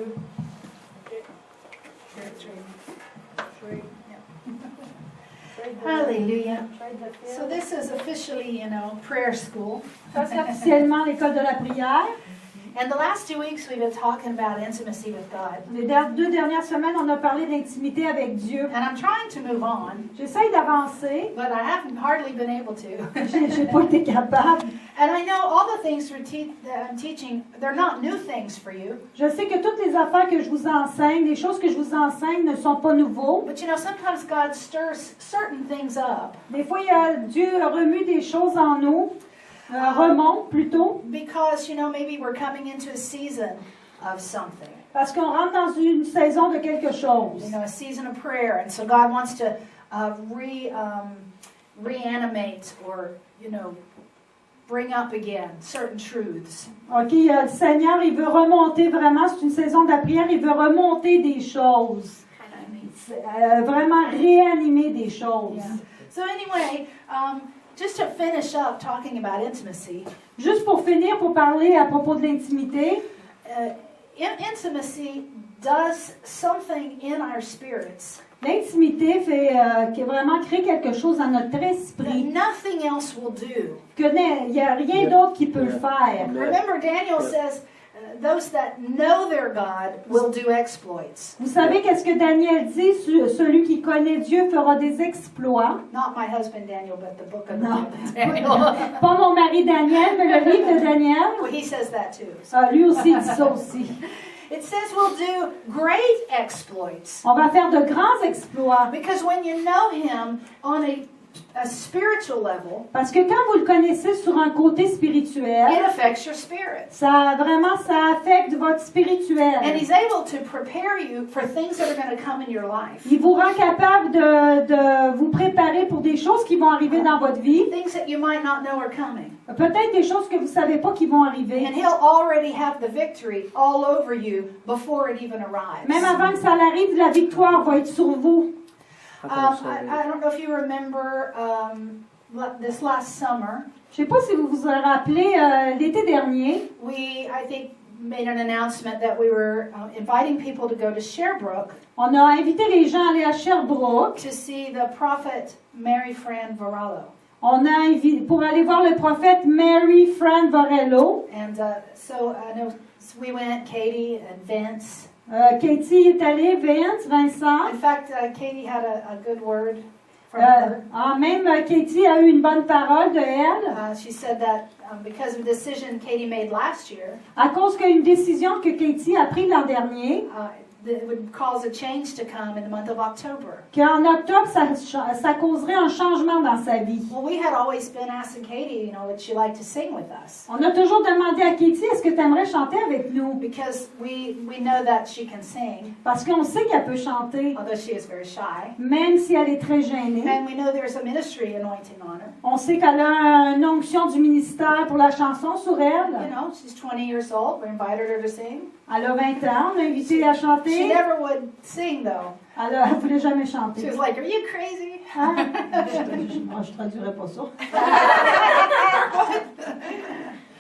two. Hallelujah. So this is officially, prayer school. Ça, c'est officiellement l'école de la prière. And the last 2 weeks we've been talking about intimacy with God. Les 2 dernières semaines, on a parlé d'intimité avec Dieu. And I'm trying to move on, J'essaye d'avancer. but I haven't hardly been able to. J'ai pas été capable. And I know all the things that I'm teaching, they're not new things for you. Je sais que toutes les affaires que je vous enseigne, les choses que je vous enseigne ne sont pas nouveaux. But sometimes God stirs certain things up. Des fois, Dieu remue des choses en nous, remonte plutôt. Because, maybe we're coming into a season of something. Parce qu'on rentre dans une saison de quelque chose. A season of prayer. And so God wants to reanimate or, bring up again certain truths. OK, le Seigneur, il veut remonter vraiment, c'est une saison de la prière, il veut remonter des choses. Vraiment réanimer des choses. Yeah. So anyway, just to finish up talking about intimacy. Juste pour finir, pour parler à propos de l'intimité. Intimacy does something in our spirits. L'intimité fait qui vraiment crée quelque chose dans notre esprit. Nothing else will do. Il n'y a rien d'autre qui peut le faire. Remember, Daniel says, those that know their God will do exploits. Vous savez qu'est-ce que Daniel dit? Celui qui connaît Dieu fera des exploits. Not my husband Daniel, but the book of Non. Daniel. Pas mon mari Daniel, mais le livre de Daniel. Well, he says that too. Lui aussi dit ça aussi. It says we'll do great exploits. On va faire de grands exploits. Because when you know him on a spiritual level, parce que quand vous le connaissez sur un côté spirituel, it affects your spirit. Ça affecte votre spirituel. And he's able to prepare you for things that are going to come in your life. Il vous rend capable de vous préparer pour des choses qui vont arriver dans votre vie. Things that you might not know are coming. Peut-être des choses que vous savez pas qui vont arriver. And he'll already have the victory all over you before it even arrives. Même avant que ça arrive, la victoire va être sur vous. I don't know if you remember this last summer. Je ne sais pas si vous vous rappelez, l'été dernier, I think, made an announcement that we were inviting people to go to Sherbrooke. On a invité les gens à aller à Sherbrooke. To see the prophet Mary Fran Varallo. On a invité pour aller voir le prophète Mary Fran Varallo. And so we went, Katie and Vince. Katie est allée, Vincent. In fact, Katie had a good word from her. Même Katie a eu une bonne parole de elle. She said that because of a decision Katie made last year. À cause d'une décision que Katie a prise l'an dernier. That would cause a change to come in the month of October. Qu'en octobre, ça causerait un changement dans sa vie. Well, we had always been asking Katie, would she like to sing with us? On a toujours demandé à Katie, est-ce que tu aimerais chanter avec nous? Because we know that she can sing. Parce qu'on sait qu'elle peut chanter. Although she is very shy. Même si elle est très gênée. And we know there's a ministry anointing on her. On sait qu'elle a une onction du ministère pour la chanson sur elle. She's 20 years old. We invited her to sing. Elle a 20 ans, on l'a invitée à chanter. She never would sing, though. Elle ne voulait jamais chanter. She was like, are you crazy? Moi, je ne traduirais pas ça.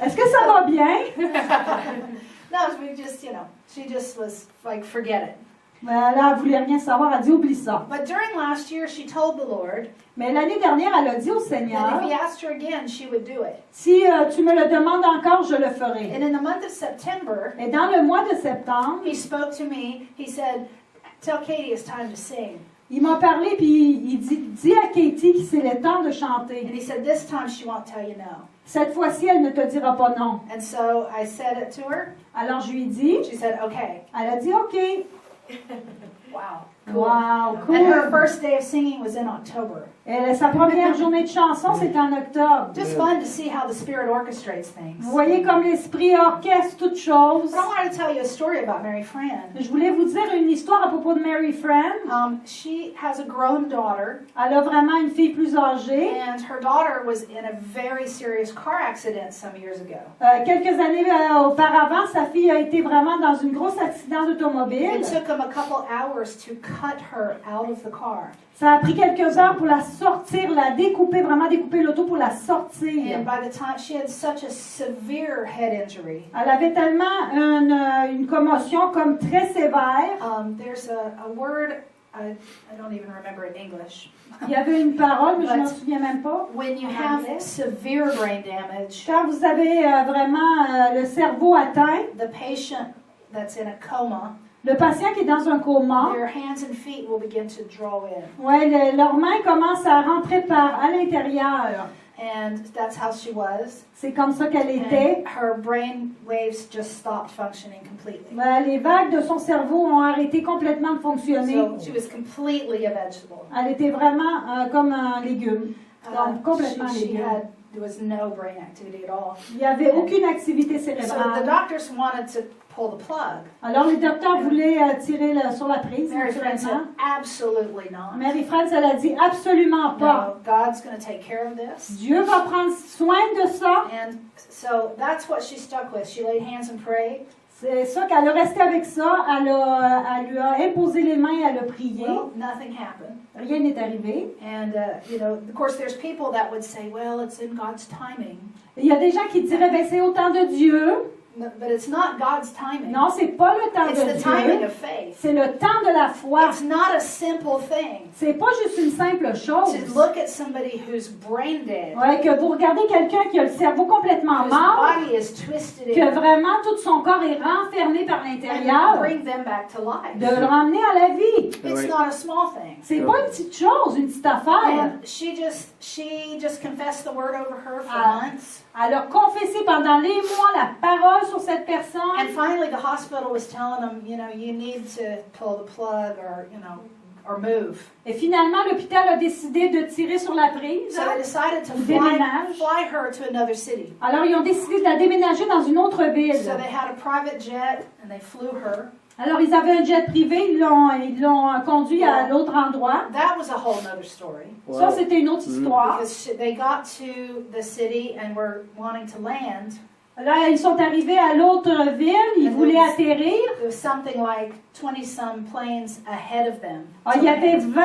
Est-ce que ça va bien? No, we just, she just was like, forget it. Mais elle ne voulait rien savoir, elle dit oublie ça. But during last year, she told the Lord. Mais l'année dernière, elle a dit au Seigneur. That if he asked her again, she would do it. Si tu me le demandes encore, je le ferai. And in the month of September, et dans le mois de septembre, he spoke to me. He said, "Tell Katie it's time to sing." Il m'a parlé puis il dit à Katie que c'est le temps de chanter. And he said, "This time she won't tell you no." Cette fois-ci, elle ne te dira pas non. And so I said it to her. Alors je lui ai dit. She said, "Okay." Elle a dit OK. Wow. Cool. Wow, cool. And her first day of singing was in October. Et sa première journée de chanson, c'était en octobre. Just fun to see how the Spirit orchestrates things. Vous voyez comme l'Esprit orchestre toutes choses. But I wanted to tell you a story about Mary Fran. Je voulais vous dire une histoire à propos de Mary Fran. She has a grown daughter. Elle a vraiment une fille plus âgée. And her daughter was in a very serious car accident some years ago. Quelques années auparavant, sa fille a été vraiment dans un gros accident d'automobile. It took them a couple hours hours to cut her out of the car. Ça a pris quelques heures pour la sortir, la découper, vraiment découper l'auto pour la sortir. And by the time she had such a severe head injury, Elle avait tellement une commotion comme très sévère. there's a word I don't even remember in English. Il y avait une parole, mais je ne m'en souviens même pas. When you have severe brain damage, Quand vous avez vraiment le cerveau atteint, the patient that's in a coma, le patient qui est dans un coma, their hands and feet will begin to draw in. ouais, leurs mains commencent à rentrer à l'intérieur. And that's how she was. C'est comme ça qu'elle était. And her brain waves just stopped functioning completely. Les vagues de son cerveau ont arrêté complètement de fonctionner. So she was completely a vegetable. Elle était vraiment comme un légume. Donc, complètement légume. There was no brain activity at all. Il n'y avait aucune activité So the cérébrale. doctors wanted to pull the plug. Alors, les docteurs voulaient tirer sur la prise, Mary Friend said, naturellement. absolutely not. Mary France, elle a dit absolument pas. No, God's going to take care of this. Dieu va prendre soin de ça. And so that's what she stuck with. She laid hands and prayed. C'est ça qu'elle a resté avec ça. Elle lui a imposé les mains, elle a prié. Well, nothing happened. Rien n'est arrivé. And, of course, there's people that would say, well, it's in God's timing. Il y a des gens qui diraient, ben, c'est au temps de Dieu. But it's not God's timing. Non, c'est pas le temps It's de the timing Dieu. of faith. C'est le temps de la foi. It's not a simple thing C'est pas juste une simple chose. to look at somebody who's brain dead, Ouais, que vous regardez quelqu'un qui a le cerveau complètement whose mort, body is twisted que in, vraiment tout son corps est renfermé par and l'intérieur, bring them back to life. de le ramener à la vie. It's not a small thing. C'est pas une petite chose, une petite affaire. And she just confessed the word over her for months. Elle a confessé pendant les mois la parole sur cette personne. And finally, the hospital was telling them, you need to pull the plug or move. Et finalement, l'hôpital a décidé de tirer sur la prise. So they decided to Déménage. fly her to another city. Alors, ils ont décidé de la déménager dans une autre ville. So they had a private jet and they flew her. Alors, ils avaient un jet privé, ils l'ont conduit à l'autre endroit. That was a whole nother story. Wow. Ça, c'était une autre histoire. Because they got to the city and were wanting to land. Là, ils sont arrivés à l'autre ville, ils voulaient atterrir. There was something like 20-some planes ahead of them. Il y avait 20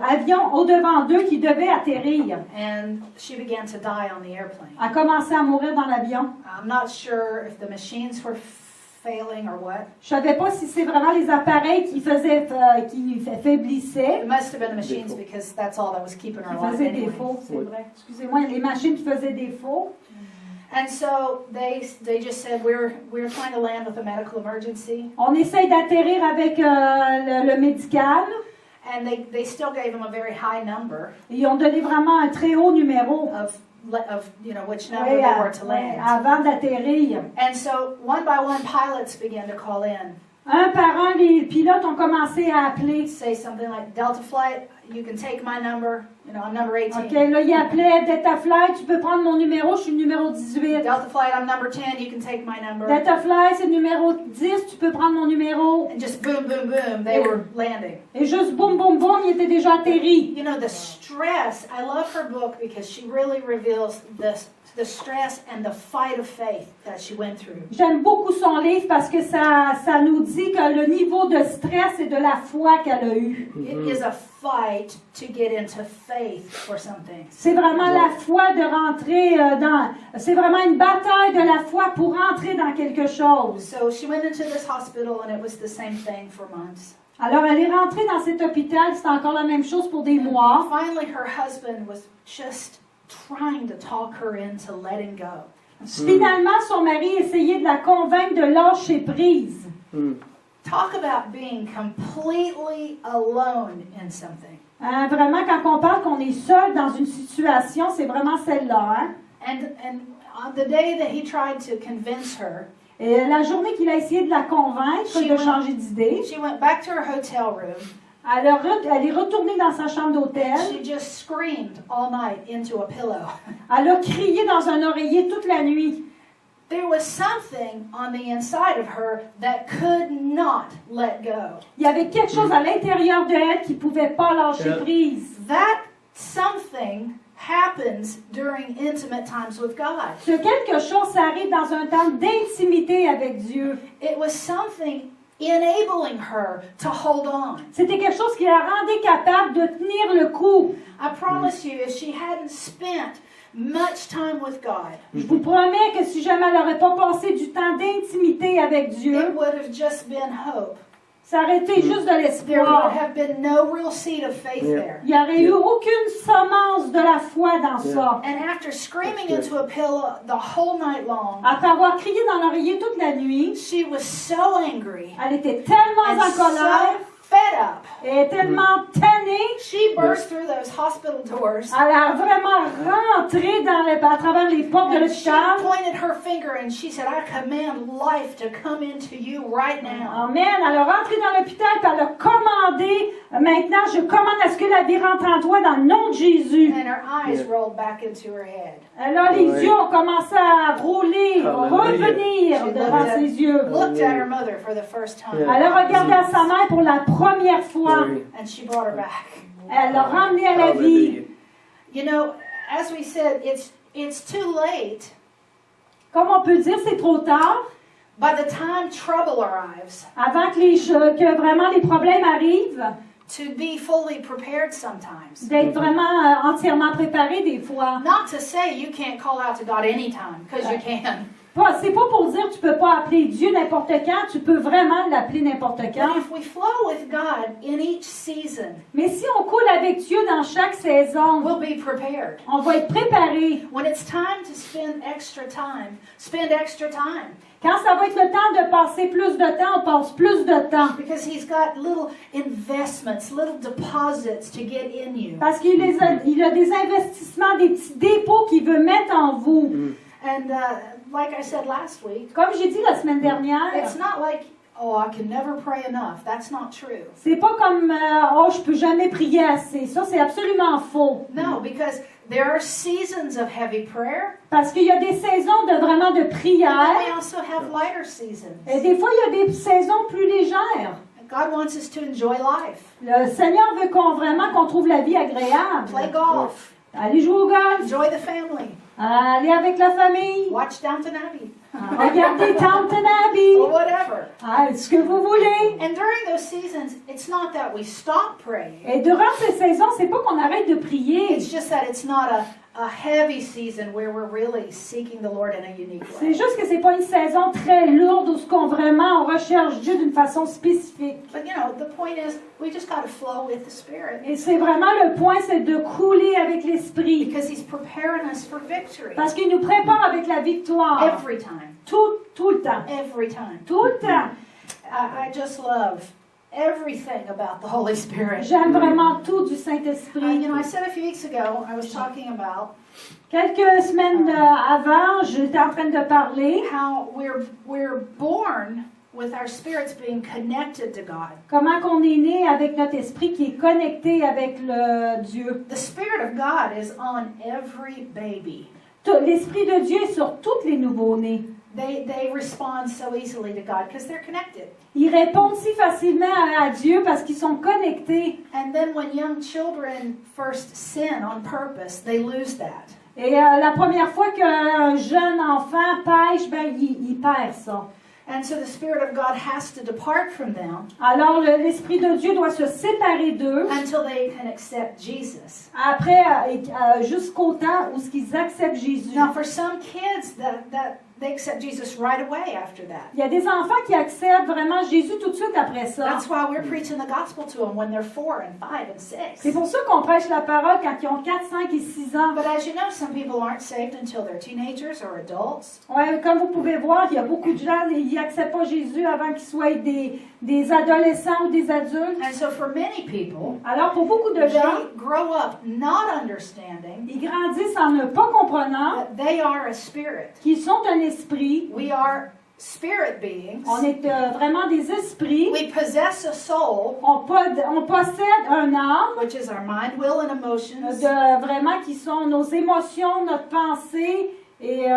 avions au-devant d'eux qui devaient atterrir. And she began to die on the airplane. Elle a commencé à mourir dans l'avion. I'm not sure if the machines were failing or what. Je ne savais pas si c'est vraiment les appareils qui faiblissaient, It must have been the machines because that's all that was keeping her qui alive faisaient anyway. défaut, c'est Oui. vrai. Excusez-moi, les machines qui faisaient défaut. And so they just said we're trying to land with a medical emergency, On essaye d'atterrir avec le médical. and they still gave them a very high number Ils ont donné vraiment un très haut numéro of which number oui, they were to land. avant d'atterrir. And so one by one pilots began to call in, Un par un, les pilotes ont commencé à appeler. say something like Delta Flight, you can take my number, I'm number 18. OK, là, ils appelaient Delta Flight, tu peux prendre mon numéro, je suis le numéro 18. Delta Flight, I'm number 10, you can take my number. Delta Flight, c'est le numéro 10, tu peux prendre mon numéro. And just boom, boom, boom, they were landing. Et juste boum, boum, boum, il était déjà atterri. The stress, I love her book because she really reveals the stress and the fight of faith that she went through. J'aime beaucoup son livre parce que ça nous dit que le niveau de stress et de la foi qu'elle a eu. It is a fight to get into faith for something. C'est vraiment la foi de rentrer c'est vraiment une bataille de la foi pour rentrer dans quelque chose. So she went into this hospital and it was the same thing for months. Alors, elle est rentrée dans cet hôpital, c'est encore la même chose pour des mois. Finally, her husband was just trying to talk her into letting go. Finalement, son mari essayait de la convaincre de lâcher prise. Talk about being completely alone in something. Vraiment, quand on parle qu'on est seul dans une situation, c'est vraiment celle-là. Hein? And on the day that he tried to convince her, Et la journée qu'il a essayé de la convaincre de changer d'idée, she went back to her hotel room. elle est retournée dans sa chambre d'hôtel. She just screamed all night into a pillow. Elle a crié dans un oreiller toute la nuit. There was something on the inside of her that could not let go. Il y avait quelque chose à l'intérieur de elle qui ne pouvait pas lâcher prise. That something happens during intimate times with God. Ce quelque chose, ça arrive dans un temps d'intimité avec Dieu. It was something enabling her to hold on. C'était quelque chose qui la rendait capable de tenir le coup. I promise you, if she hadn't spent much time with God, Je vous promets que si jamais elle n'aurait pas passé du temps d'intimité avec Dieu, it would have just been hope. ça aurait été juste de There would l'espoir. have been no real seed of faith there. Il n'y aurait eu aucune semence de la foi dans ça. And after screaming into a pillow the whole night long, Après avoir crié dans l'oreiller toute la nuit, she was so angry elle était tellement and en colère, so fed up. et tellement tannée, She burst through those hospital doors elle a vraiment rentré à travers les portes de and she l'hôpital. pointed her finger and she said, I command life to come into you right now. Amen. Elle a rentré dans l'hôpital et elle a commandé, maintenant je commande à ce que la vie rentre en toi dans le nom de Jésus. And her eyes rolled back into her head. Alors les yeux ont commencé à rouler, à Hallelujah. revenir devant ses yeux. Looked at her mother for the first time. Elle a regardé à sa mère pour la première fois. Oui. And she brought her back. Elle l'a ramenée à la vie. Hallelujah. You know, as we said, it's too late. Comme on peut dire, c'est trop tard. By the time trouble arrives, Avant que vraiment les problèmes arrivent, to be fully prepared sometimes. d'être vraiment entièrement préparé des fois. Not to say you can't call out to God anytime, because you can. C'est pas pour dire que tu peux pas appeler Dieu n'importe quand, tu peux vraiment l'appeler n'importe quand. But if we flow with God in each season, Mais si on coule avec Dieu dans chaque saison, we'll be prepared. on va être préparé. When it's time to spend extra time, spend extra time. Quand ça va être le temps de passer plus de temps, on passe plus de temps. Because He's got little investments, little deposits to get in you. Parce qu'il il a des investissements, des petits dépôts qu'il veut mettre en vous. And like I said last week, Comme j'ai dit la semaine dernière, it's not like, oh, I can never pray enough. That's not true. c'est pas comme oh, je peux jamais prier assez. Ça, c'est absolument faux. No, because there are seasons of heavy prayer, Parce qu'il y a des saisons de vraiment de and then we prière. also have lighter seasons. Et des fois, il y a des saisons plus légères. God wants us to enjoy life. Le Seigneur veut qu'on trouve la vie agréable. Play golf, Aller jouer au golf, enjoy the family, aller avec la famille, watch Downton Abbey, regarder Downton Abbey, or whatever. ce que vous voulez. And during those seasons, it's not that we stop praying. Et durant ces saisons, c'est pas qu'on arrête de prier. It's just that it's not a heavy season where we're really seeking the Lord in a unique C'est way. juste que c'est pas une saison très lourde où on recherche Dieu d'une façon spécifique. But you know, the point is, we just got to flow with the Spirit Et c'est vraiment le point, c'est de couler avec l'Esprit. because He's preparing us for victory Parce qu'il nous prépare avec la victoire. every time. Tout le temps. Every time. Tout le temps. I just love everything about the Holy Spirit. J'aime vraiment tout du You Saint-Esprit. know, I said a few weeks ago, I was talking about Quelques semaines avant, j'étais en train de parler how we're born with our spirits being connected to God. comment qu'on est né avec notre esprit qui est connecté avec le Dieu. The Spirit of God is on every baby. L'Esprit de Dieu est sur tous les nouveaux-nés. They respond so easily to God because they're connected. Ils répondent si facilement à Dieu parce qu'ils sont connectés. And then when young children first sin on purpose, they lose that. Et la première fois qu'un jeune enfant pêche, ben, il perd ça. And so the Spirit of God has to depart from them Alors l'Esprit de Dieu doit se séparer d'eux until they can accept Jesus. après, jusqu'au temps où ils acceptent Jésus. Now, for some kids, that they accept Jesus right away after that. Il y a des enfants qui acceptent vraiment Jésus tout de suite après ça. That's why we're preaching the gospel to them when they're 4 and 5 and 6. C'est pour ça qu'on prêche la parole quand ils ont 4, 5 et 6 ans. But as you know, some people aren't saved until they're teenagers or adults. Ouais, comme vous pouvez voir, il y a beaucoup de gens qui n'acceptent pas Jésus avant qu'ils soient des adolescents ou des adultes. And so for many people, Alors pour beaucoup de gens, they grow up not understanding ils grandissent en ne pas comprenant that they are a spirit. qu'ils sont un esprit. We are spirit beings. On est vraiment des esprits. We possess a soul, On possède un âme, which is our mind, will, and emotions. vraiment qui sont nos émotions, notre pensée et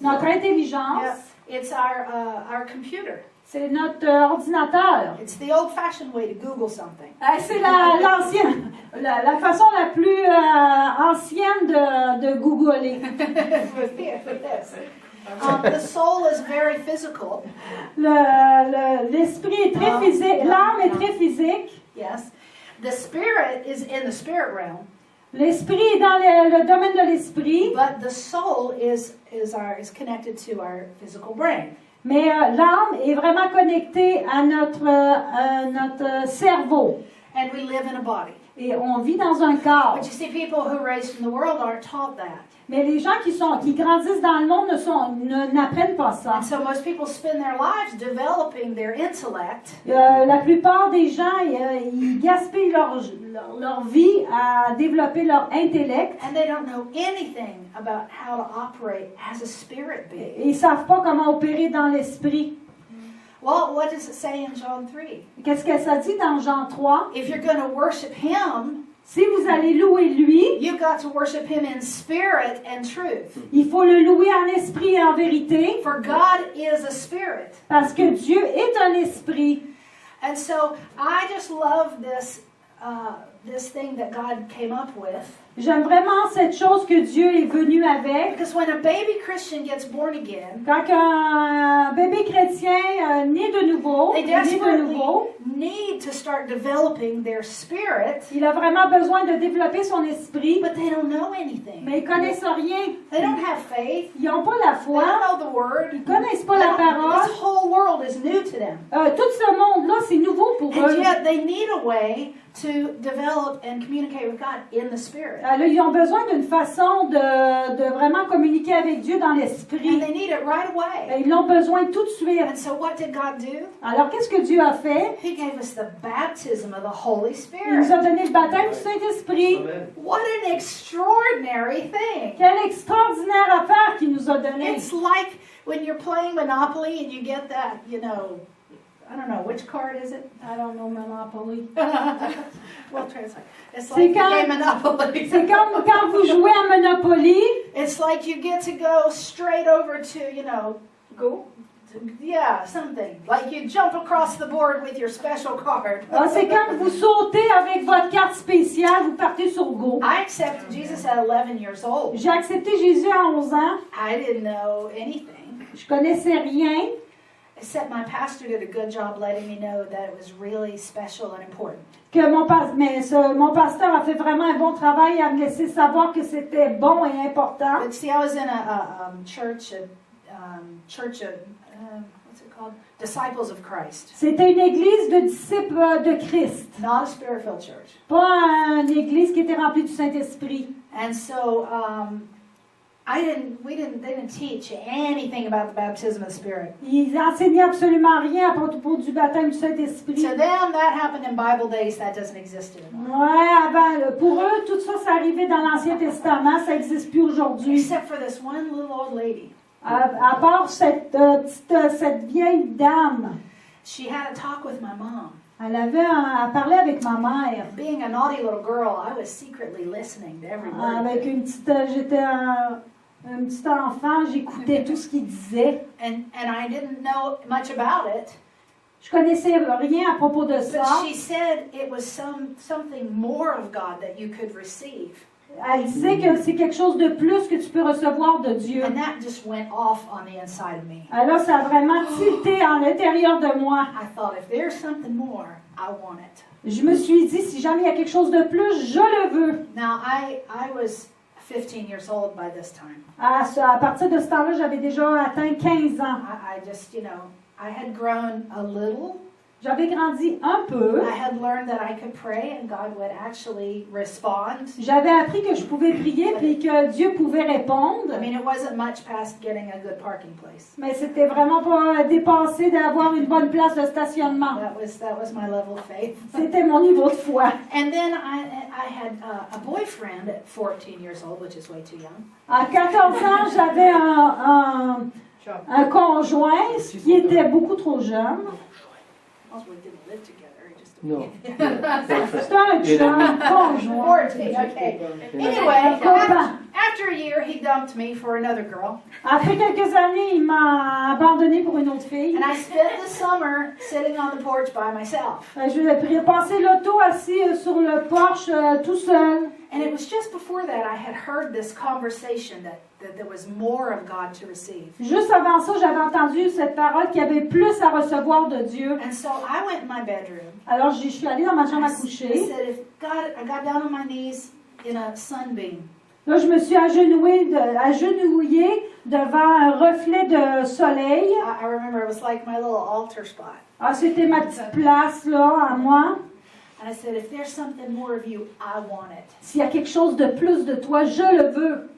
notre intelligence. Yeah. It's our computer. C'est notre ordinateur. It's the old-fashioned way to Google something. C'est l'ancienne, la façon la plus ancienne de googler. With this. The soul is very physical. L'esprit est très physique, l'âme est très physique. Yes. The spirit is in the spirit realm. L'esprit est dans le domaine de l'esprit, But the soul is connected to our physical brain. mais l'âme est vraiment connectée à notre cerveau. And we live in a body. Et on vit dans un corps. But you see, people who are raised in the world aren't taught that. Mais les gens qui grandissent dans le monde n'apprennent pas ça. And so most people spend their lives developing their intellect. La plupart des gens, ils gaspillent leur vie à développer leur intellect. And they don't know anything about how to operate as a spirit being. Et ils ne savent pas comment opérer dans l'esprit. Well, what does it say in John 3? Qu'est-ce que ça dit dans Jean 3? If you're going to worship Him, Si vous allez louer lui, you've got to worship Him in spirit and truth. il faut le louer en esprit et en vérité, For God is a spirit. parce que Dieu est un esprit. And so I just love this thing that God came up with. J'aime vraiment cette chose que Dieu est venu avec. Because when a baby Christian gets born again, Quand un bébé chrétien né de nouveau, they est né de desperately nouveau, need to start developing their spirit, il a vraiment besoin de développer son esprit, but they don't know anything. mais ils connaissent rien. They don't have faith. Ils n'ont pas la They foi, don't know the word. ils connaissent pas la This parole. whole world is new to them. Tout ce monde-là, c'est nouveau pour And eux. yet they need a way to develop and communicate with God in the spirit. Là, ils ont besoin d'une façon de vraiment communiquer avec Dieu dans And l'esprit. they need it right away. Ils l'ont besoin tout de suite. And so what did God do? Alors, qu'est-ce que Dieu a fait? He gave us the baptism of the Holy Il nous a Spirit. donné le baptême du Saint-Esprit. Amen. What an extraordinary thing. Quelle extraordinaire affaire qu'il nous a donné. It's like when you're playing Monopoly and you get that, I don't know, which card is it? I don't know Monopoly. We'll translate. It's C'est like quand- you game Monopoly. C'est comme quand vous jouez à Monopoly. It's like you get to go straight over to, go. Yeah, something. Like you jump across the board with your special card. C'est quand vous sautez avec votre carte spéciale, vous partez sur Go. I accepted Jesus at 11 years old. J'ai accepté Jésus à 11 ans. I didn't know anything. Je connaissais rien. Except my pastor did a good job letting me know that it was really special and important. Mon pasteur a fait vraiment un bon travail à me laisser savoir que c'était bon et important. But see, I was in a church, what's it called? Disciples of Christ. C'était une église de disciples de Christ, Not a spirit-filled church. pas une église qui était remplie du Saint-Esprit. And so they didn't teach anything about the baptism of the Spirit. Ils enseignaient absolument rien à propos du baptême du Saint-Esprit. To them, that happened in Bible days. That doesn't exist anymore. Ouais, pour eux, tout ça, ça arrivait dans l'Ancien Testament, ça n'existe plus aujourd'hui. Except for this one little old lady. À part cette vieille dame, She had a talk with my mom. elle parlait avec ma mère. Being a naughty little girl, I was secretly listening to every word. Avec j'étais un petit enfant, j'écoutais tout ce qu'il disait. And I didn't know much about it. Je connaissais rien à propos de ça. But she said it was something more of God that you could receive. Elle disait que c'est quelque chose de plus que tu peux recevoir de Dieu. And that just went off on the inside of me. Alors ça a vraiment tilté à l'intérieur de moi. I thought, if there's something more, I want it. Je me suis dit, si jamais il y a quelque chose de plus, je le veux. Now, I was 15 years old by this time. À partir de ce temps-là, j'avais déjà atteint 15 ans. I just, I had grown a little. J'avais grandi un peu. I had learned that I could pray and God would actually respond. J'avais appris que je pouvais prier puis que Dieu pouvait répondre. I mean, it wasn't much past getting a good parking place. Mais c'était vraiment pas dépassé d'avoir une bonne place de stationnement. That was my level of faith. C'était mon niveau de foi. And then I had a boyfriend at 14 years old, which is way too young. À 14 ans, j'avais un conjoint qui était beaucoup trop jeune. Also, we didn't live together. Just No. C'était un conjoint. 14, okay. Un Anyway, copain. after a year, he dumped me for another girl. Après quelques années, il m'a abandonné pour une autre fille. And I spent the summer sitting on the porch by myself. Je passé l'auto assis sur le porche tout seul. And it was just before that I had heard this conversation that that there was more of God to receive. Juste avant ça, j'avais entendu cette parole qu'il y avait plus à recevoir de Dieu. And so I went in my bedroom. Alors, je suis allée dans ma chambre à I coucher. said, if God, I got down on my knees in a sunbeam. Là, je me suis agenouillée devant un reflet de soleil. I remember it was like my little altar spot. Ah, c'était ma petite place, là, à moi. And I said, if there's something more of you, I want it. S'il y a quelque chose de plus de toi, je le veux.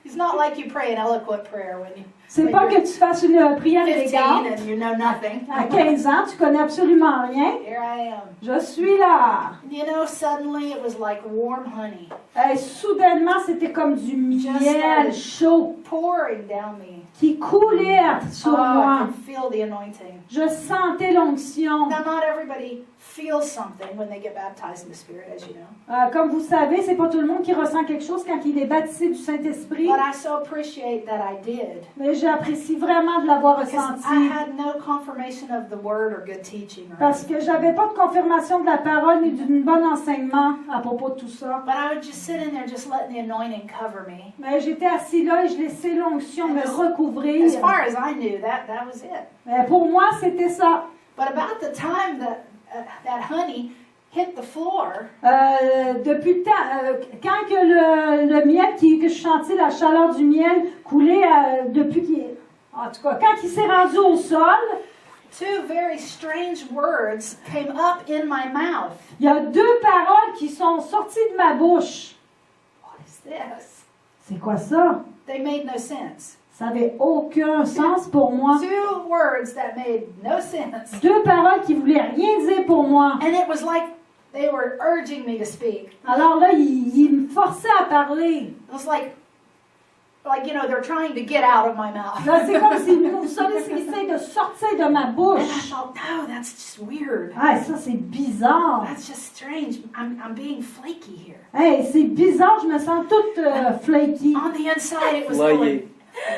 It's not like you pray an eloquent prayer when you C'est pas que tu fasses une prière 15 élégante. and you know nothing. À 15 ans, tu connais absolument rien. Here I am. Je suis là. You know, suddenly it was like warm honey Et soudainement, c'était comme du miel chaud pouring down me. qui coulait sur Oh, I moi. can feel the anointing. Je sentais l'onction. Now, not everybody feels something when they get baptized in the Spirit, as you know. Comme vous savez, c'est pas tout le monde qui ressent quelque chose quand il est baptisé du Saint-Esprit. But I so appreciate that I did. Mais j'apprécie vraiment de l'avoir Because ressenti. I had no confirmation of the word or good teaching. Or Parce anything. que j'avais pas de confirmation de la parole ni d'un bon enseignement à propos de tout ça. But I would just sit in there, just letting the anointing cover me. Mais j'étais assis là et je laissais l'onction me recouvrir. As far as I knew, that was it. Mais pour moi, c'était ça. But about the time that that honey hit the floor, Depuis le temps, quand que le miel, que je sentais la chaleur du miel couler, depuis qu'il, en tout cas, quand il s'est rendu au sol, two very strange words came up in my mouth. il y a deux paroles qui sont sorties de ma bouche. What is this? C'est quoi ça? They made no sense. Ça n'avait aucun sens pour moi. Two words that made no sense. Deux paroles qui voulaient rien dire pour moi. And it was like they were urging me to speak. Alors là, il me forçait à parler. It was like you know, they're trying to get out of my mouth. Là, c'est comme si vous savez, ils essaient de sortir de ma And I bouche. thought, no, that's just weird. Ah, ça, c'est bizarre. That's just strange. I'm being flaky here. Hey, c'est bizarre, je me sens toute flaky. On the inside, it was Flyé. going.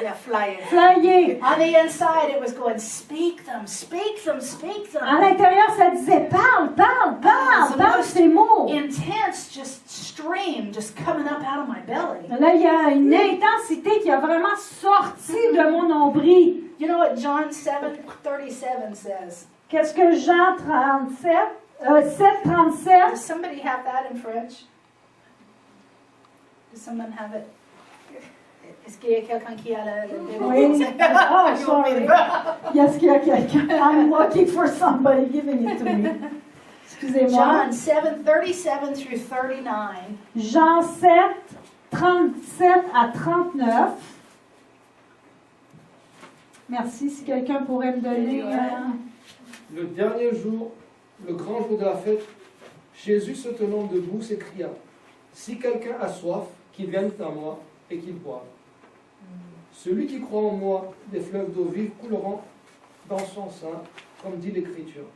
Yeah, flying. Flyée. On the inside, it was going, speak them, speak them, speak À them. l'intérieur, ça disait parle, parle, parle, parle ces mots. Intense, just stream, just coming up out of my belly. Là, il y a une intensité qui a vraiment sorti de mon nombril. You know what John 7:37 says? Qu'est-ce que Jean 7:37? Does somebody have that in French? Does someone have it? Est-ce qu'il y a quelqu'un qui a le Oui. Oh, You want me sorry. to- Est-ce qu'il y a quelqu'un? I'm looking for somebody giving it to me. Excusez-moi. John 7:37 through 39. Jean 7, 37 à 39. Merci, si quelqu'un pourrait me donner... Le dernier jour, le grand jour de la fête, Jésus se tenant debout s'écria, « Si quelqu'un a soif, qu'il vienne à moi et qu'il boive. Celui qui croit en moi, des fleuves d'eau vive couleront dans son sein, comme dit l'Écriture. »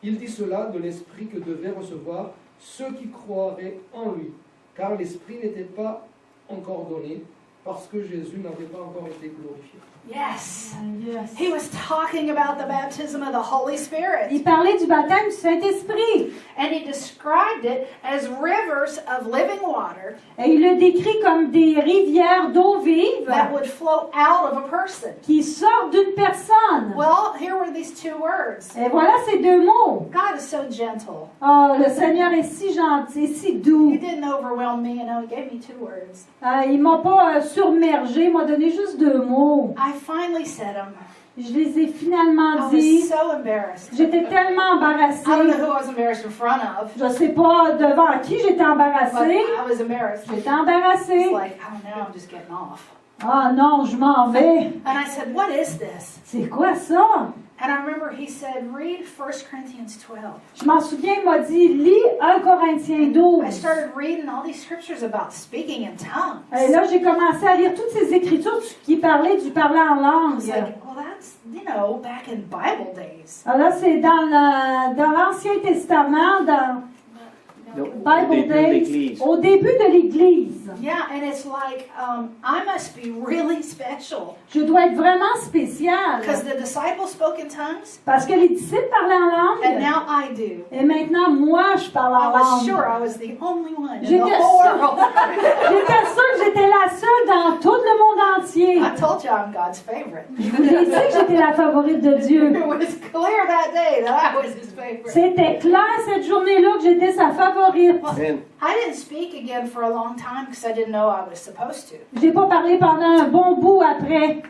Il dit cela de l'Esprit que devaient recevoir ceux qui croiraient en lui, car l'Esprit n'était pas encore donné, parce que Jésus n'avait pas encore été glorifié. Yes. Yes. He was talking about the baptism of the Holy Spirit. Il parlait du baptême du Saint-Esprit. And he described it as rivers of living water Et il le décrit comme des rivières d'eau vive that would flow out of a person. qui sortent d'une personne. Well, here were these two words. Et voilà ces deux mots. God is so gentle. Oh, le Seigneur est si gentil, si doux. He didn't overwhelm me, He gave me two words. Il m'a pas submergé, il m'a donné juste deux mots. I finally said them. Je les ai finalement I was dit. so embarrassed. J'étais tellement I don't know embarrassée. who I was embarrassed in front of, Je sais pas devant qui j'étais but embarrassée. I was embarrassed. J'étais It's embarrassée. like, oh no, I'm just getting off. Ah non, je m'en vais. And I said, what is this? C'est quoi ça? And I remember he said, read 1 Corinthians 12. Je m'en souviens, il m'a dit, lis 1 Corinthiens 12. I started reading all these scriptures about speaking in tongues. Et là, j'ai commencé à lire toutes ces écritures qui parlaient du parler en I langue. was like, well, that's, you know, back in Bible days. Alors là, c'est dans l'Ancien Testament, dans Au Bible début de Days, l'Église. au début de l'Église. Yeah, and it's like, I must be really special. Je dois être vraiment spéciale. Because the disciples spoke in tongues, Parce que les disciples parlaient en and langue. now I do. Et maintenant, moi, je parle I en was langue. sure I was the only one in the J'étais whole sûre, world. j'étais sûre que j'étais la seule dans tout le monde entier. I told you I'm God's favorite. Je vous ai dit que j'étais la favorite de Dieu. It was clear that day that I was his favorite. C'était clair cette journée-là que j'étais sa favorite. Amen. I didn't speak again for a long time because I didn't know I was supposed to. J'ai pas parlé pendant un bon bout après,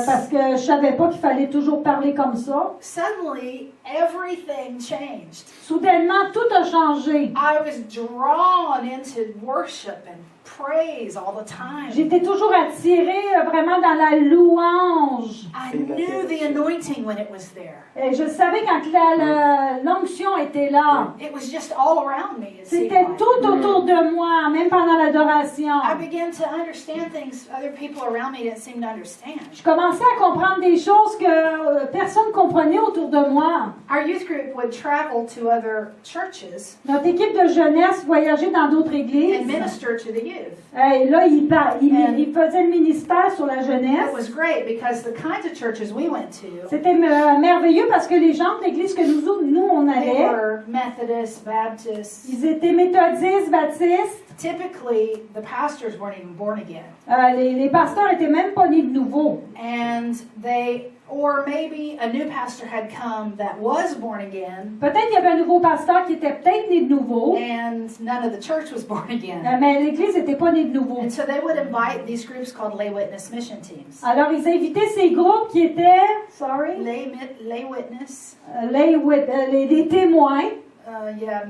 parce que je savais pas qu'il fallait toujours parler comme ça. Suddenly, everything changed. Soudainement, tout a changé. I was drawn into worship and praise all the time. J'étais toujours attirée vraiment dans la louange. I knew the anointing when it was there. Et je savais quand l'onction était là. It was just all around me. It seemed C'était like. tout autour de moi, même pendant l'adoration. I began to understand things other people around me didn't seem to understand. Je commençais à comprendre des choses que personne ne comprenait autour de moi. Our youth group would travel to other churches Notre équipe de jeunesse voyageait dans d'autres églises. and minister to the youth. Et là, il faisait le ministère sur la It jeunesse. was great because the kinds of churches we went to, C'était merveilleux parce que les gens de l'église que nous on they allait, were Methodist, Baptist. ils étaient méthodistes, baptistes. Typically, the pastors weren't even born again. Les pasteurs étaient même pas nés de nouveau. And or maybe a new pastor had come that was born again, Peut-être qu'il y avait un nouveau pasteur qui était peut-être né de nouveau, and none of the church was born again. mais l'église n'était pas née de nouveau. And so they would invite these groups called lay witness mission teams. Alors, ils invitaient ces groupes qui étaient, Lay witness, les témoins,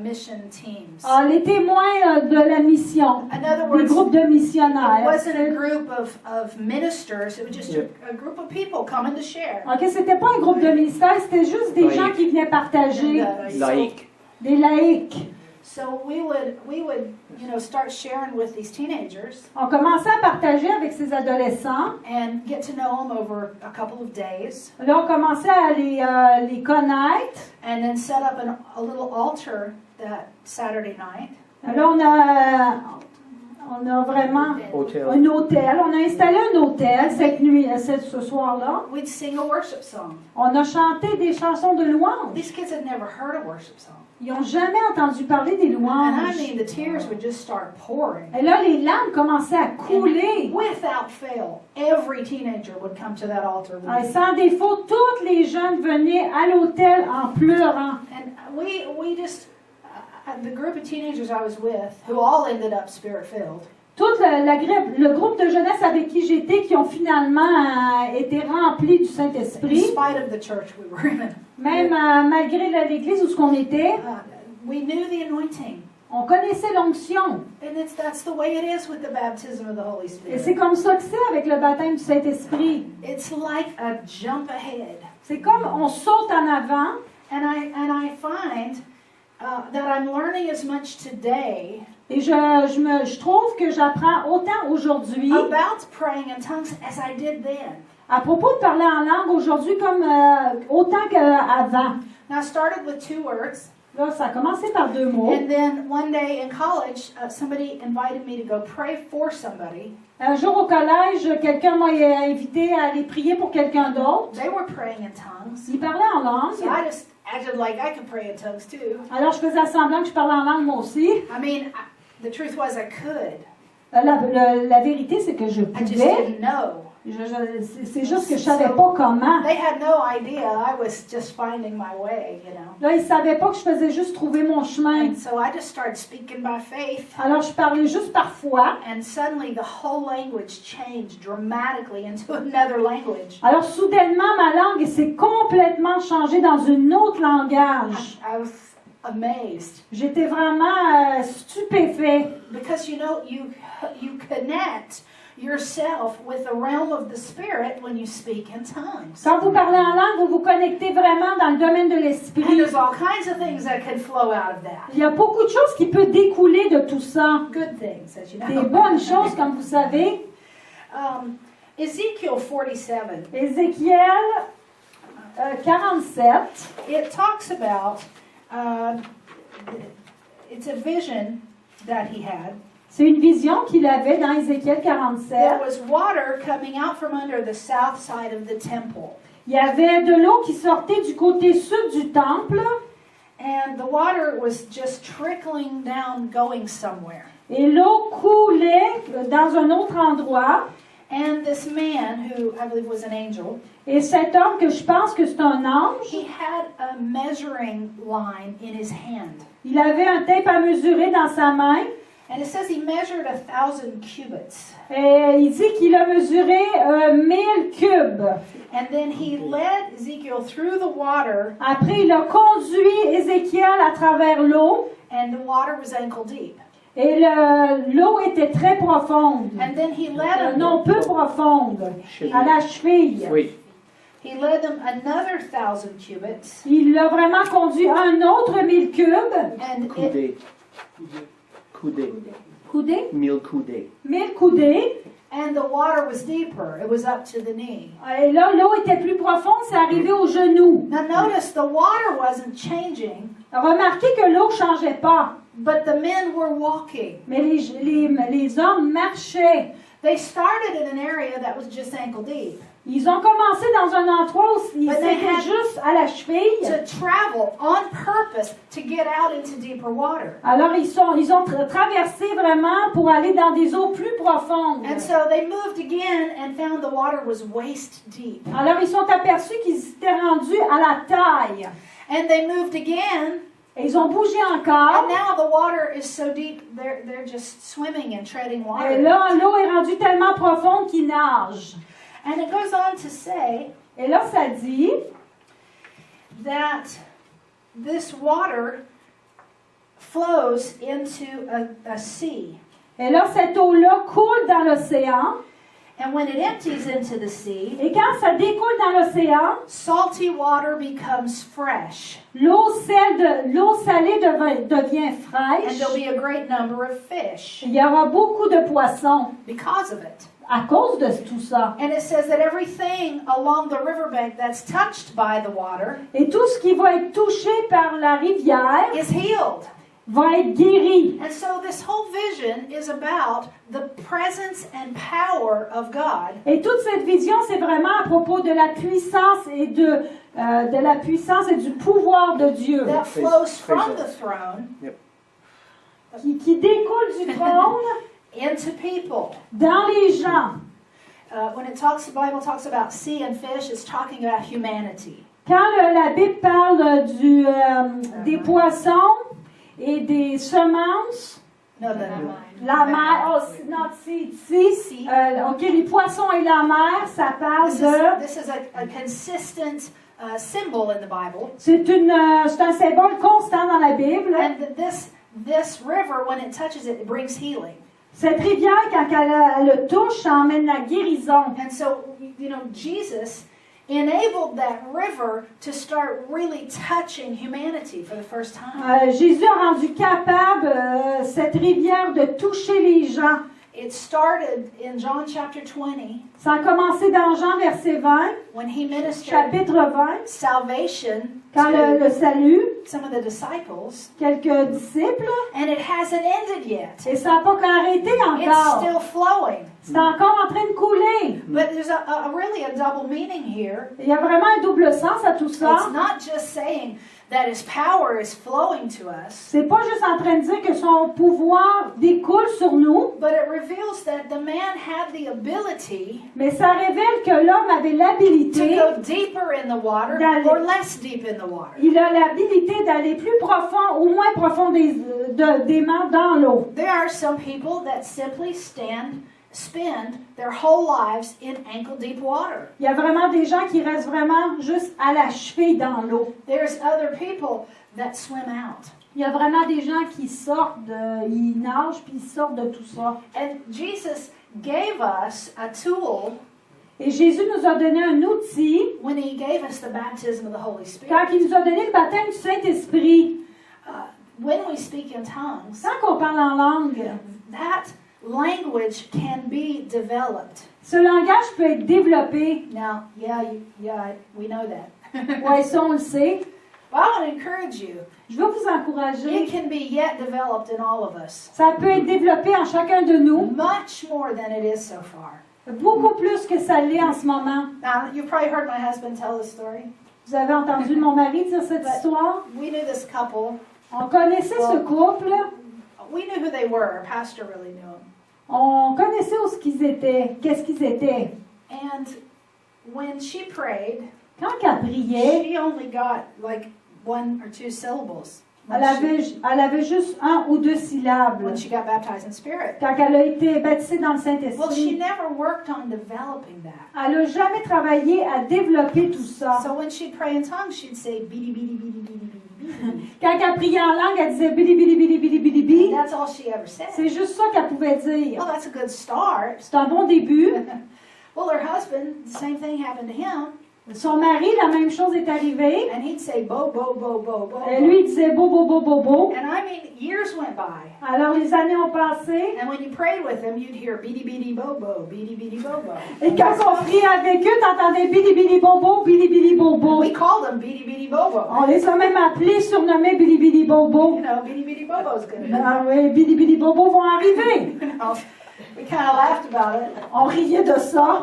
mission teams. les témoins de la mission, In other des words, groupes de it missionnaires. wasn't a group of ministers, it was just a group of people coming to share. Ok, c'était pas un groupe de ministère, c'était juste des gens qui venaient partager, Laïque. des laïcs. So we would start sharing with these teenagers On commençait à partager avec ces adolescents. and get to know them over a couple of days, Là, on commençait à les connaître. and then set up a little altar that Saturday night. Là, on a vraiment Hôtel. un hôtel. On a installé un hôtel cette nuit, ce soir-là. We'd sing a worship song. On a chanté des chansons de louange. These kids had never heard a worship song. Ils n'ont jamais entendu parler des And I louanges. mean, the tears would just start pouring. Et là, les larmes commençaient à couler. Without fail, every teenager would come to that altar. Sans défaut, tous les jeunes venaient à l'hôtel en pleurant. And we just, the group of teenagers I was with, who all ended up spirit-filled, Tout le groupe de jeunesse avec qui j'étais, qui ont finalement été remplis du in Saint-Esprit, spite of the church we were in, même malgré l'église où ce qu'on était, we knew the anointing. on connaissait l'onction. And that's the way it is with the baptism of the Holy Et c'est Spirit. comme ça que c'est avec le baptême du Saint-Esprit. It's like a jump ahead. C'est comme on saute en avant. And I find that I'm learning as much today Et je trouve que j'apprends autant aujourd'hui about praying in tongues as I did then. à propos de parler en langue aujourd'hui comme autant qu'avant. Now, I started with 2 words, Là, ça a commencé par 2 mots. and then one day in college, somebody invited me to go pray for somebody. Un jour au collège, quelqu'un m'a invité à aller prier pour quelqu'un d'autre. They were praying in tongues. Il parlait en langue. So I just acted like I could pray in tongues too. Alors, je faisais semblant que je parlais en langue moi aussi. I mean, the truth was I could. La vérité, c'est que je I just pouvais. didn't know. C'est juste que je savais pas comment. They had no idea I was just finding my way, you know. Là, ils savaient pas que je faisais juste trouver mon chemin. And so I just started speaking by faith. Alors, je parlais juste par foi. And suddenly the whole language changed dramatically into another language. Alors, soudainement, ma langue s'est complètement changée dans un autre langage. I was amazed J'étais vraiment stupéfait. because you connect yourself with the realm of the spirit when you speak in tongues. Quand vous parlez en langue, vous vous connectez vraiment dans le domaine de And l'esprit. there's all kinds of things that can flow out of that. Il y a beaucoup de choses qui peuvent découler de tout ça. Good things, as you know. Des bonnes choses, comme vous savez. Ezekiel 47, Ézéchiel 47, it talks about it's a vision that he had. C'est une vision qu'il avait dans Ézéchiel There 47. was water coming out from under the south side of the temple. Il y avait de l'eau qui sortait du côté sud du temple. And the water was just trickling down, going somewhere. Et l'eau coulait dans un autre endroit. And this man, who I believe was an angel, Et cet homme, que je pense que c'est un ange, he had a measuring line in his hand. il avait un tape à mesurer dans sa main. And it says he measured 1,000 cubits. Et il dit qu'il a mesuré 1000 cubes. And then he led Ezekiel through the water, Après, il a conduit Ézéchiel à travers l'eau. and the water was ankle deep. Et l'eau était très profonde. And then he led them, Non, peu profonde. À la cheville. Oui. he led them another 1,000 cubits. Il l'a vraiment conduit un autre 1000 cubes. And it, Coudée. Coudée. Coudées? 1000 coudées. 1000 coudées. and the water was deeper. It was up to the knee. Et là, l'eau était plus profonde, c'est arrivé aux genoux. Now notice the water wasn't changing, Remarquez que l'eau ne changeait pas. but the men were walking. Mais les hommes marchaient. They started in an area that was just ankle deep. Ils ont commencé dans un endroit où ils But they étaient had juste à la cheville. To travel on purpose to get out into deeper water. Alors, ils ont traversé vraiment pour aller dans des eaux plus profondes. And so they moved again and found the water was waist deep. Alors, ils sont aperçus qu'ils étaient rendus à la taille. And they moved again, Et ils ont bougé and encore. now the water is so deep they're just swimming and treading Et water. là, l'eau est rendue tellement profonde qu'ils nagent. And it goes on to say Et là, ça dit that this water flows into a sea. et là, cette eau-là coule dans l'océan. And when it empties into the sea, Et quand ça découle dans l'océan, salty water becomes fresh. l'eau salée devient And fraîche. there'll be a great number of fish Il y aura beaucoup de poissons because of it. à cause de tout ça. And it says that everything along the riverbank that's touched by the water Et tout ce qui va être touché par la rivière is healed. va être guéri. And so this whole vision is about the presence and power of God Et toute cette vision, c'est vraiment à propos de la puissance et de la puissance et du pouvoir de Dieu that flows from the throne qui découle du trône into people. dans les gens. When the Bible talks about sea and fish, it's talking about humanity. Quand la Bible parle des poissons et des semences, No, la mer, oh, not sea, sea. OK, les poissons et la mer, ça parle de... This is a consistent symbol in the Bible. C'est un symbole constant dans la Bible. And this river, when it touches it, it brings healing. Cette rivière, quand elle le touche, ça emmène la guérison. And so, Jesus enabled that river to start really touching humanity for the first time. Jésus a rendu capable cette rivière de toucher les gens. It started in John chapter 20 Ça a commencé dans Jean verset 20, when he ministered chapitre 20, salvation quand to le salut, some of the disciples, quelques disciples, and it hasn't ended yet. et ça n'a pas arrêté It's encore. still flowing. C'est encore en train de couler. But there's really a double meaning here. Il y a vraiment un double sens à tout ça. It's not just saying that his power is flowing to us, C'est pas juste en train de dire que son pouvoir découle sur nous, but it reveals that the man had the ability mais ça révèle que l'homme avait to l'habilité, go deeper in the water or less deep in the water. il a l'habilité d'aller plus profond ou moins profond des mains dans l'eau. There are some people that simply spend their whole lives in ankle deep water. Il y a vraiment des gens qui restent vraiment juste à la cheville dans l'eau. There's other people that swim out. Il y a vraiment des gens qui sortent, ils nagent puis ils sortent de tout ça. And Jesus gave us a tool Et Jésus nous a donné un outil when he gave us the baptism of the Holy quand Spirit. il nous a donné le baptême du Saint-Esprit. When we speak in tongues, Quand on parle en langue, that language can be developed. ce langage peut être développé. Now, we know that. Ouais, ça on le sait. But I want to encourage you. Je veux vous encourager. It can be yet developed in all of us. Ça peut être développé en chacun de nous, Much more than it is so far. beaucoup plus que ça l'est en ce moment. Now, you've probably heard my husband tell this story. Vous avez entendu mon mari dire cette histoire. We knew this couple. On connaissait ce couple. We knew who they were. Our pastor really knew them. On connaissait où ce qu'ils étaient, qu'est-ce qu'ils étaient. And when she prayed, Quand elle priait, she only got like 1 or 2 syllables elle avait juste 1 ou 2 syllabes when she got baptized in spirit. quand elle a été baptisée dans le Well, she Saint-Esprit. never worked on developing that. Elle n'a jamais travaillé à développer tout ça. So when she'd pray in tongues, she'd say bidi bidi bidi bidi bidi bidi. Quand elle priait en langue, elle disait bili bili bili bili bili bili. That's all she ever said. C'est juste ça qu'elle pouvait dire. Well, that's a good start. C'est un bon début. Well, her husband, the same thing happened to him, Son mari, la même chose est arrivée. and he'd say bo bo bo bo bo. Et lui, il disait bo bo bo bo bo. And I mean, years went by, Alors les années ont passé. and when you prayed with him, you'd hear bidi bidi bo bo, bidi bidi bo bo. Et quand on priait avec eux, t'entendais bili bili bobo, bili bili bobo. We called him bidi bidi bo bo. On les a même appelés, surnommés bili bili bobo. You know, bidi bidi bo bo's good. Ah oui, bili bili bobo vont arriver. You know, we kind of laughed about it. On riait de ça.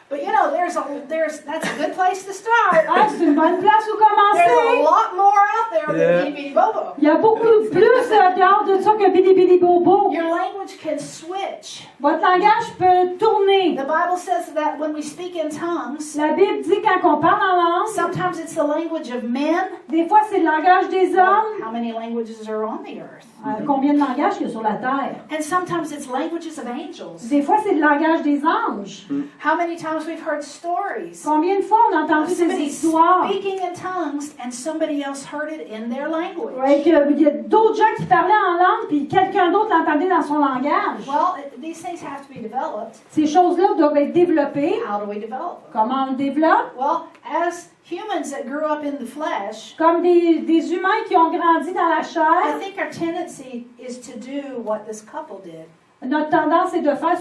But you know, that's a good place to start. Ah, c'est une bonne place où There's a commencer. lot more out there than bidi bidi bo bo. Il y a beaucoup plus dehors de ça que bili bili bobo. Your language can switch. Votre langage peut tourner. The Bible says that when we speak in tongues, La Bible dit quand on parle en langue, sometimes it's the language of men. des fois c'est le langage des hommes. How many languages are on the earth? Combien de langages il y a sur la terre? And sometimes it's languages of angels. Des fois c'est le langage des anges. How many times we've heard stories Combien de fois on a of entendu des somebody histoires? speaking in tongues and somebody else heard it in their language? Ouais, qu'il y a d'autres gens qui parlaient en langue, puis quelqu'un d'autre l'entendait dans son langage. Well, these things have to be developed. Ces choses-là doivent être développées. How do we develop them? Comment on le développe? Well, as humans that grew up in the flesh, Comme des humains qui ont grandi dans la I chair, think our tendency is to do what this couple did. notre tendance est de faire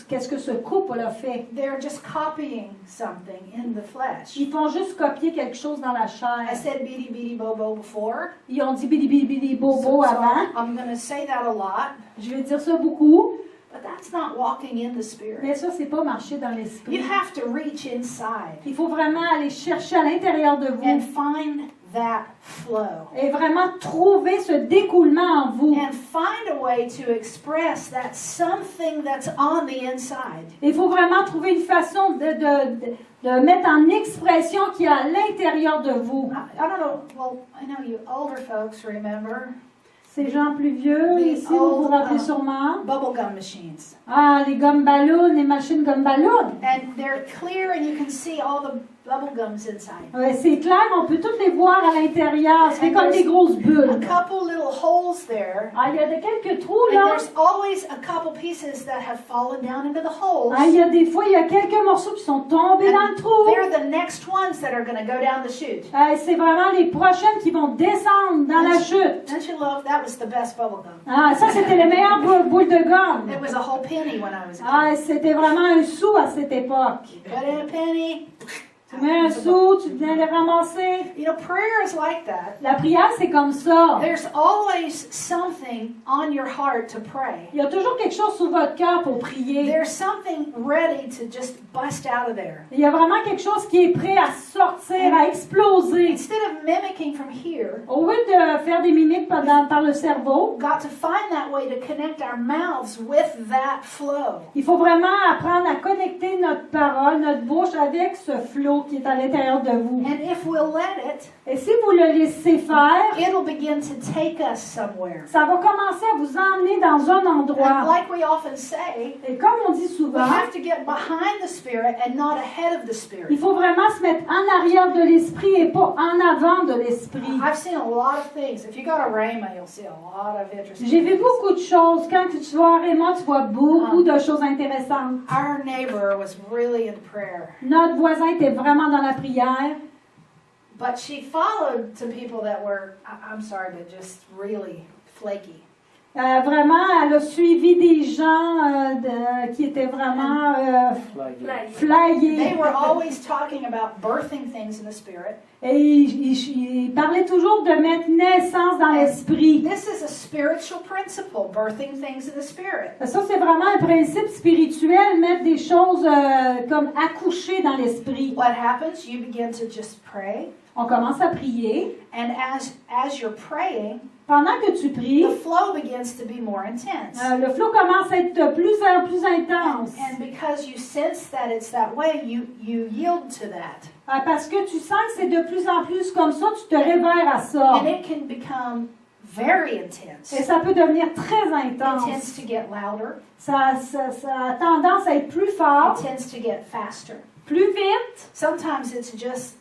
qu'est-ce que ce couple a fait. They're just copying something in the flesh. Ils font juste copier quelque chose dans la I chair. said bidi bidi bobo before. Ils ont dit bili bili bili bobo avant. I'm going to say that a lot, Je vais dire ça beaucoup, but that's not walking in the spirit. mais ça, c'est pas marcher dans You l'esprit. have to reach inside Il faut vraiment aller chercher à l'intérieur de and vous find that flow. et vraiment trouver ce découlement en vous. And find a way to express that something that's on the inside. Il faut vraiment trouver une façon de mettre en expression qui est à l'intérieur de vous. I don't know, well, I know you older folks remember Ces gens plus vieux, ici, vous vous rappelez sûrement. bubblegum machines. Ah, les gommes ballons, les machines gommes ballons. And they're clear and you can see all the bubble gums inside. Ouais, c'est clair, on peut toutes les voir à l'intérieur. C'est And comme des grosses A bulles. couple little holes there. Ah, il y a quelques trous And là. there's always a couple pieces that have fallen down into the holes. Ah, il y a des fois, il y a quelques morceaux qui sont tombés dans le trou. They're the next ones that are going to go down the chute. C'est vraiment les prochaines qui vont descendre dans la chute. Don't you love that was the best bubble gum? Ah, ça, c'était les meilleures boules de gomme. It was a whole penny when I was a kid. Ah, c'était vraiment un sou à cette époque. Put in a penny. Tu mets un sou, tu viens les ramasser. You know, prayer is like that. La prière, c'est comme ça. There's always something on your heart to pray. Il y a toujours quelque chose sur votre cœur pour prier. There's something ready to just bust out of there. Il y a vraiment quelque chose qui est prêt à sortir, à exploser. Instead of mimicking from here, Au lieu de faire des mimiques par le cerveau, we've got to find that way to connect our mouths with that flow. il faut vraiment apprendre à connecter notre parole, notre bouche avec ce flot qui est à l'intérieur de vous. And if we'll let it, Et si vous le laissez faire, it'll begin to take us somewhere. ça va commencer à vous emmener dans un And endroit. like we often say, Et comme on dit we souvent, have to get behind the Spirit and not ahead of the il Spirit. faut vraiment se mettre en arrière de l'esprit et pas en avant de l'esprit. I've seen a lot of things. If you go to Rhema, you'll see a lot of interesting J'ai vu things. beaucoup de choses. Quand tu vas à Raymond, tu vois beaucoup de choses intéressantes. Our neighbor was really in prayer, Notre voisin était vraiment dans la prière. but she followed some people that were, I'm sorry, but just really flaky. Vraiment, elle a suivi des gens qui étaient vraiment flyés. They were always talking about birthing things in the spirit. Et il parlait toujours de mettre naissance dans l'esprit. This is a spiritual principle, birthing things in the spirit. Ça, c'est vraiment un principe spirituel, mettre des choses comme accoucher dans l'esprit. What happens? You begin to just pray, On commence à prier. and as you're praying, Pendant que tu pries, the flow begins to be more intense. le flot commence à être de plus en plus intense. And because you sense that it's that way, you yield to that. Parce que tu sens que c'est de plus en plus comme ça, tu te révères à ça. And it can become very intense. Et ça peut devenir très It intense. tends to get louder. Ça a tendance à être plus fort, It tends to get faster. plus vite. Sometimes it's just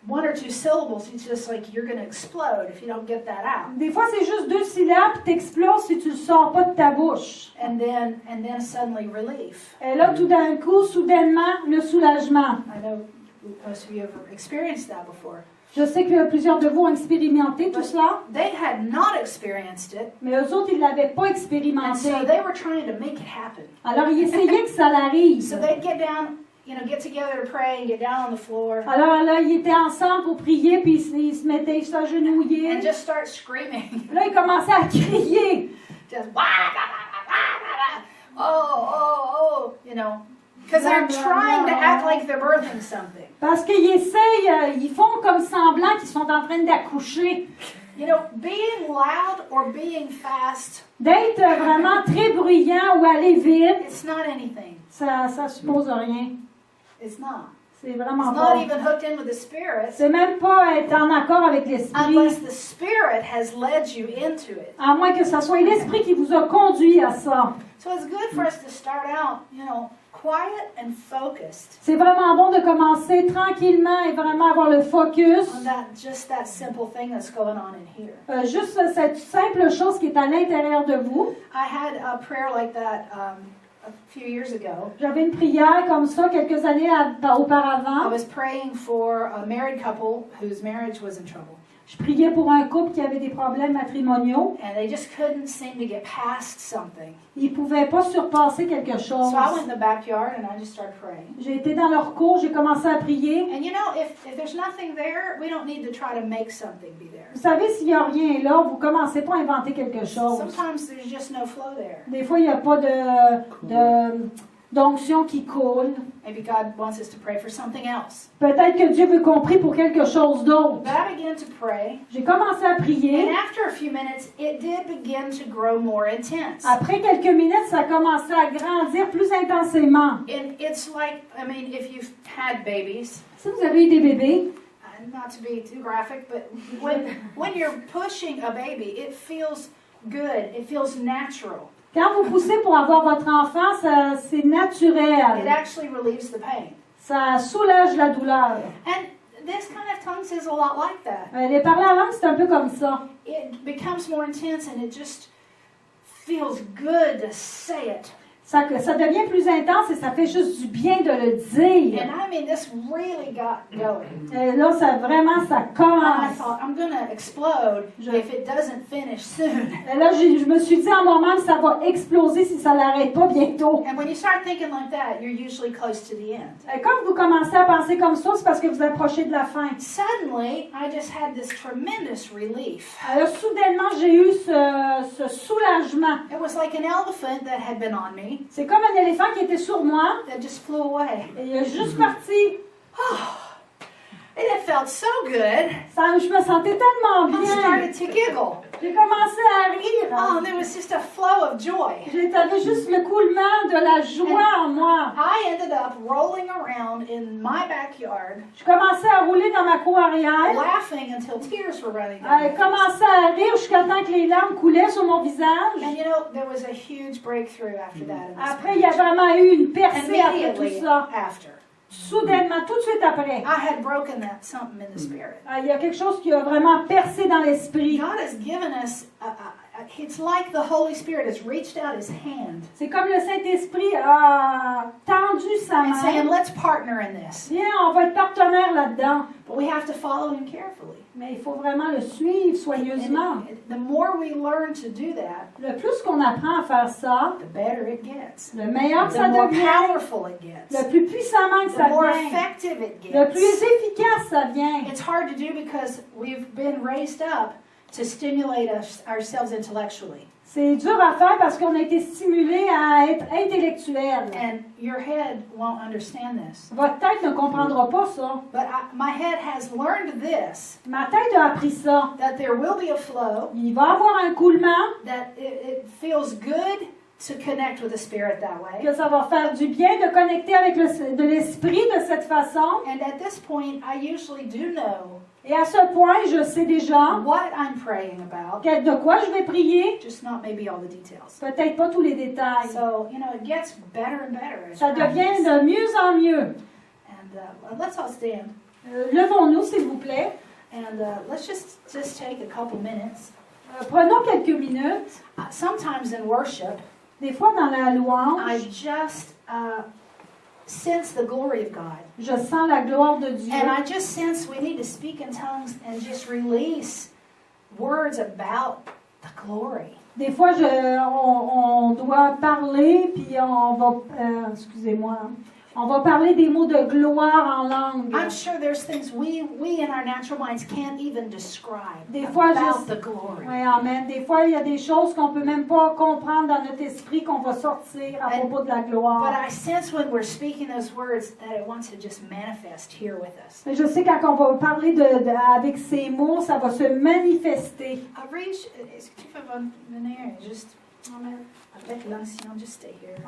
one or two syllables. It's just like you're going to explode if you don't get that out. Des fois, c'est juste 2 syllabes, puis t'exploses si tu le sors pas de ta bouche. And then suddenly relief. Et là, tout d'un coup, soudainement, le soulagement. I know most of you have experienced that before. Je sais que plusieurs de vous ont expérimenté tout cela, They had not experienced it, mais eux autres, ils ne l'avaient pas and expérimenté. so they were trying to make it happen. Alors, ils essayaient que ça l'arrive. So they'd get down, get together to pray and get down on the floor Alors là, ils étaient ensemble pour prier, puis ils se mettaient s'agenouiller. and just start screaming. Là, ils commençaient à crier. Just oh, because they're trying to act like they're birthing something. Parce qu'ils essayent, ils font comme semblant qu'ils sont en train d'accoucher. Being loud or being fast, D'être vraiment très bruyant ou aller vite, it's not anything. ça suppose rien. It's not. C'est It's vraiment not pas. even hooked in with the Spirit C'est même pas être en accord avec l'esprit, unless the Spirit has led you into it. à moins que ce soit l'esprit qui vous a conduit à ça. So it's good for us to start out, quiet and focused C'est vraiment bon de commencer tranquillement et vraiment avoir le focus. on that simple thing that's going on in here. Juste cette simple chose qui est à l'intérieur de vous. I had a prayer like that a few years ago. J'avais une prière comme ça quelques années I auparavant. was praying for a married couple whose marriage was in trouble. Je priais pour un couple qui avait des problèmes matrimoniaux. And they just couldn't seem to get past something. Ils ne pouvaient pas surpasser quelque chose. So I went in the backyard and I just started praying. J'ai été dans leur cour, j'ai commencé à prier. And if there's nothing there, we don't need to try to make something be there. Vous savez, s'il n'y a rien là, vous ne commencez pas à inventer quelque chose. Sometimes there's just no flow there. Des fois, il n'y a pas d'onction qui coule. Maybe God wants us to pray for something else. Peut-être que Dieu veut qu'on prie pour quelque chose d'autre. But I began to pray, J'ai commencé à and prier. after a few minutes, it did begin to grow more intense. Après quelques minutes, ça a commencé à grandir plus intensément. And it's like, if you've had babies, Si vous avez eu des bébés, not to be too graphic, but when you're pushing a baby, it feels good. It feels natural. quand vous poussez pour avoir votre enfant, c'est It naturel. actually relieves the pain. Ça soulage la douleur. And this kind of tongues is a lot like that. Les parler en langue, c'est un peu comme ça. It becomes more intense and it just feels good to say it. Ça devient plus intense et ça fait juste du bien de le dire. And this really got going. Et là, ça And I commence. thought, I'm going to explode if it doesn't finish soon. Et là, je me suis dit en moment que ça va exploser si ça n'arrête pas bientôt. And when you start thinking like that, you're usually close to the end. Et quand vous commencez à penser comme ça, c'est parce que vous approchez de la fin. Suddenly, I just had this tremendous relief. Alors, soudainement, j'ai eu ce soulagement. It was like an elephant that had been on me C'est comme un éléphant qui était sur moi that just flew away. et il est juste parti. And it felt so good, Je me sentais tellement I bien. started to giggle. J'ai commencé à Oh, rire. and there was just a flow of joy. J'avais juste le coulement de la joie en moi. I ended up rolling around in my backyard, Je commençais à rouler dans ma cour arrière. laughing until tears were running down. Je commençais à rire jusqu'à temps que les larmes coulaient sur mon visage. And there was a huge breakthrough after that. in this Après, il y a vraiment eu une percée après tout Immediately ça. after, Soudainement, tout de suite après. I had broken that something in the spirit. Il y a quelque chose qui a vraiment percé dans l'esprit. God has given us it's like the Holy Spirit has reached out his hand C'est comme le Saint-Esprit a tendu sa and saying, main. let's partner in this. Viens, on va être partenaire là-dedans. But we have to follow him carefully. Mais il faut vraiment le suivre soigneusement. And the more we learn to do that, Le plus qu'on apprend à faire ça, the better it gets. le meilleur que The ça more devient, powerful it gets. le plus puissamment que The ça more devient, effective it le plus gets. efficace ça devient. It's hard to do because we've been raised up to stimulate ourselves intellectually. C'est dur à faire parce qu'on a été stimulé à être intellectuel. And your head won't understand this. Votre tête ne comprendra pas ça. But my head has learned this, Ma tête a appris ça. that there will be a flow, Il va y avoir un coulement, that it feels good to connect with the Spirit that way. que ça va faire du bien de connecter avec de l'esprit de cette façon. And at this point, I usually do know Et à ce point, je sais déjà what I'm praying about, de quoi je vais prier. just not maybe all the details. Peut-être pas tous les détails. So, it gets better and better. as Ça devient practice. de mieux en mieux. And let's all stand. Levons-nous, s'il vous plaît. And let's just take a couple minutes. Prenons quelques minutes. Sometimes in worship, Des fois, dans la I louange, just sense the glory of God. je sens la gloire de Dieu. And I just sense we need to speak in tongues and just release words about the glory. Des fois, on doit parler, puis on va, excusez-moi, on va parler des mots de gloire en langue. I'm sure there's things we in our natural minds can't even describe Des fois, about the glory. Oui, amen. Des fois, il y a des choses qu'on peut même pas comprendre dans notre esprit qu'on va sortir à propos de la But gloire. I sense when we're speaking those words that it wants to just manifest here with us. Mais je sais quand on va parler avec ces mots, ça va se manifester. Reach, est-ce que tu peux venir juste avec l'ancien, just stay here.